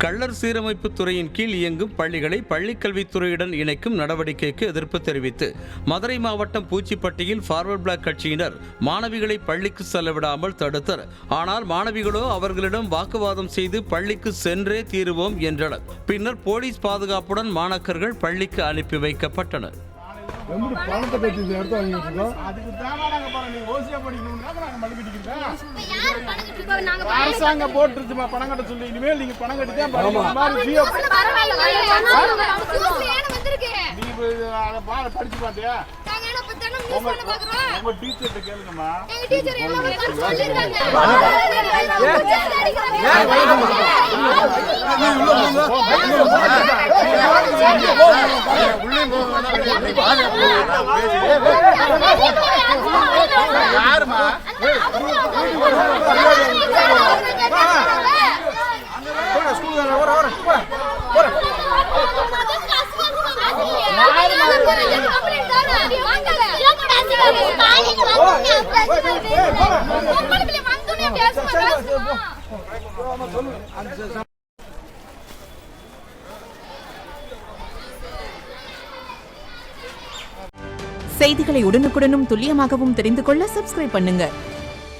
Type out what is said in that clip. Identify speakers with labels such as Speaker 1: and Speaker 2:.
Speaker 1: கள்ளர் சீரமைப்பு துறையின் கீழ் இயங்கும் பள்ளிகளை பள்ளிக்கல்வித்துறையுடன் இணைக்கும் நடவடிக்கைக்கு எதிர்ப்பு தெரிவித்து மதுரை மாவட்டம் பூச்சிப்பட்டியில் ஃபார்வர்ட் பிளாக் கட்சியினர் மாணவிகளை பள்ளிக்கு செல்லவிடாமல் தடுத்தனர். ஆனால் மாணவிகளோ அவர்களிடம் வாக்குவாதம் செய்து பள்ளிக்கு சென்றே தீருவோம் என்றனர். பின்னர் போலீஸ் பாதுகாப்புடன் மாணாக்கர்கள் பள்ளிக்கு அனுப்பி வைக்கப்பட்டனர்.
Speaker 2: அரசாங்கம் போட்டுருச்சுமா பணம் கட்ட சொல்லி, இனிமேல் நீங்க பணம் கட்டி தான் படிச்சு பாத்தியா? உங்க டீச்சர்கிட்ட கேளுங்கம்மா. யாருமா
Speaker 3: செய்திகளை உடனுக்குடனும் துல்லியமாகவும் தெரிந்து கொள்ள சப்ஸ்கிரைப் பண்ணுங்க.